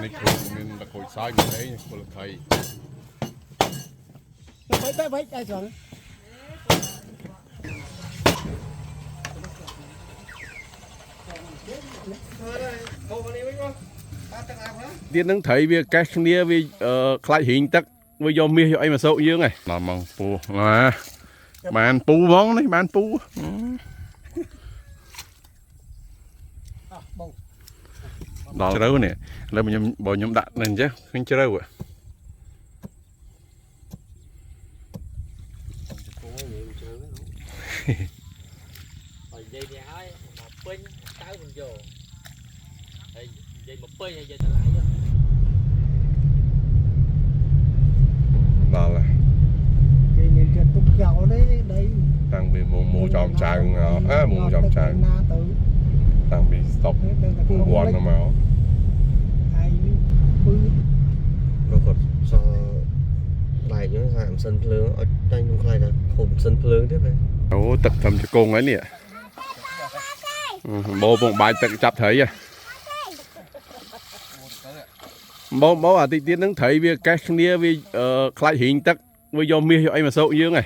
នេះខ្លួនមានតែខូចសាយមិនអីពលថៃបីតែស្រង់ទៀតនឹងត្រីវាកេះគ្នាវាខ្លាច់រីងទឹកវាយកមាសយកអីមកសោកយើងហ៎ដល់មកពូណាបានពូហ្មងនេះបានពូដល់ជ្រៅនេះឥឡូវខ្ញុំដាក់នេះអញ្ចឹងឃើញជ្រៅហើយនិយាយនេះហើយមកពេញតៅមិនយកហើយនិយាយមកពេញហើយនិយាយតម្លៃយកដល់ហើយគេមានចិត្តទុកចោលđấy đây តាំងពីមូចំចៅមូចំចៅណាទៅតាំងពីស្តុបពូវ័នមកឯងពឺរកសបែកហ្នឹងថាមិនសិនភ្លើងអត់ចាញ់ខ្ញុំខ្លាចថាខុំសិនភ្លើងទេបែអូទឹកធំជង្គង់ហើយនេះបោពងបាយទឹកចាប់ត្រីហ៎បោអាតិចទៀតហ្នឹងត្រីវាកេះគ្នាវាខ្លាច់រីងទឹកវាយកមាសយកអីមកសោកយើងហ៎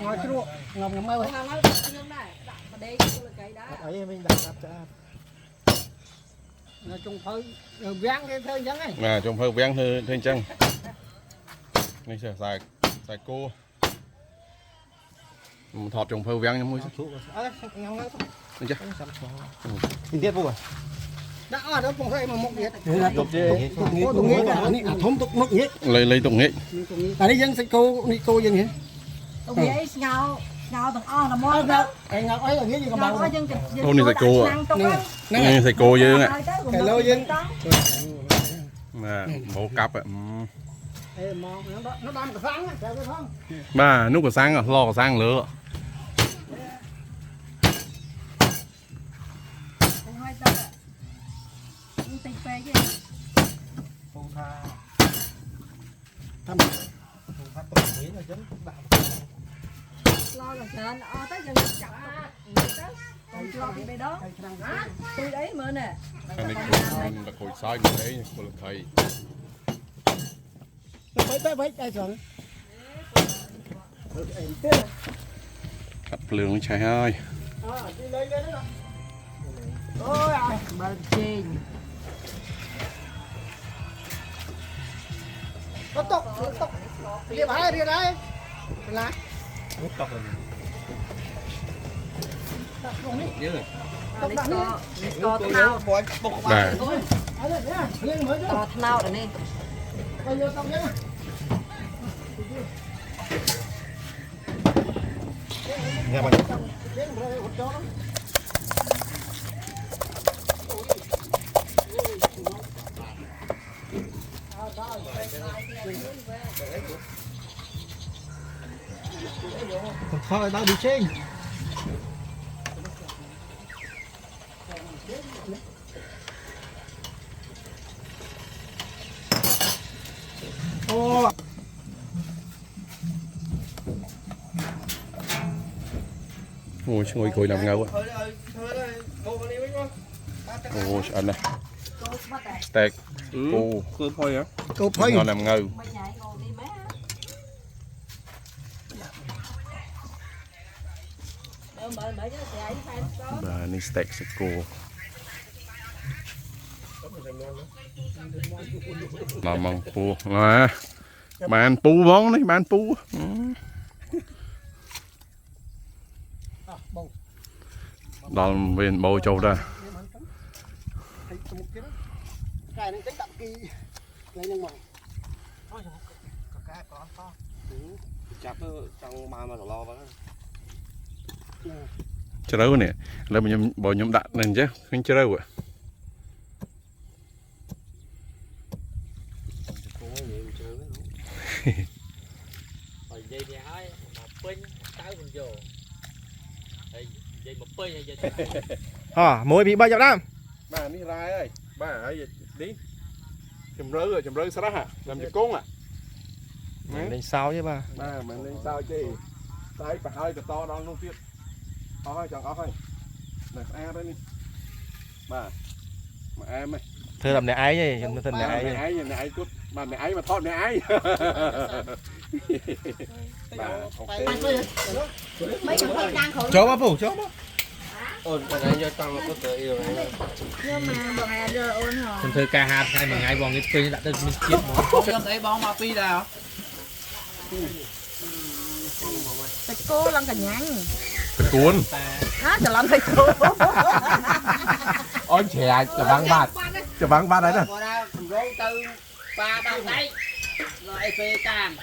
ងอยជ្រក់ងំមើលហ្នឹងខ្ញុំដែរដាក់បដេកលើកៃដែរអីវិញដាក់ស្អាតនៅចុងភៅវាំងគេធ្វើអញ្ចឹងហ៎ណាចុងភៅវាំងធ្វើអញ្ចឹងនេះછેខ្សែគោថតចុងភៅវាំងខ្ញុំមួយអើញ៉ាំទៅអញ្ចឹងទៀតពូដាក់អត់ដល់ពងស្អីមកមុខទៀតទុកទេទុកងាយនេះអាធំទុកមុខងាយលេទុកងាយអានេះយើងសាច់គោនេះគោយើងហ៎ទុកងាយស្ងោទាំងអស់ល្មមឯងងអីងាយយើងកំបាំងយើងអូនេះសាច់គោនេះសាច់គោយើងគីឡូយើងណាបោកាប់អេមកnó đâm cái phăng chào cái phong ba nút cái sang à lo cái sang lửa phong tha thăm phong tha tốt nghĩa là chính bạn lo là trời nó tới dân chặt còn lo đi đây đó tôi đấy mưa nè anh ấy là khối sai mình đấyពលthầy mấy ai chọn cắt lường chạy hơi ôi bà trên có tóc đi bài đi đây là tóc rồi đi co thao co thao rồi nè nghe bạn thôi tao đi trên ô ngồi ngồi làm ngầu á ô anh này steak cô thôi hả cô phơi ngon làm ngầuนี่สเต็กสกูมามังปูมาบ้านปูบ้องนี่บ้านปูดอลเวียนโบโจได้cái này tính đậm kỳ lấy nhưng mà chặt trong mà lo vào ជ្រៅនេះឥឡូវខ្ញុំដាក់នេះអញ្ចឹងឃើញជ្រៅហើយនិយាយនេះហើយមកពេញតៅមិនយកហើយនិយាយមកពេញហើយនិយាយហ៎មួយពី3ចាប់ដើមបាទនេះរាយហើយបាទហើយនេះជំរឿស្រះlàmជង្គង់លេងសើចទេបាទមិនលេងសើចទេតែប្រហើយកតដល់នោះទៀតអស់ហើយចង់អស់ហើយនៅស្អាតហើយនេះ bà mà em ấy thưa làm này ái vậy chúng thân này ái này ấy này ấy cút mà này ấy mà thọt này ấy bà ok mấy chúng tôi đang khổ chó bác phủ chó bác ôn cái này cho tao có tự yêu này nhưng mà bọn này đưa ôn hả thưa ca hạt hay mà ngày bong cái pin đã tới mình chết cho thấy bóng mà pi nào tại cô lần cả nhang cuốn á chờ lần thầy cô ôi trẻ cho vắng bát đấy nè bỏ ra rốn tư ba bao đấy rồi phê cam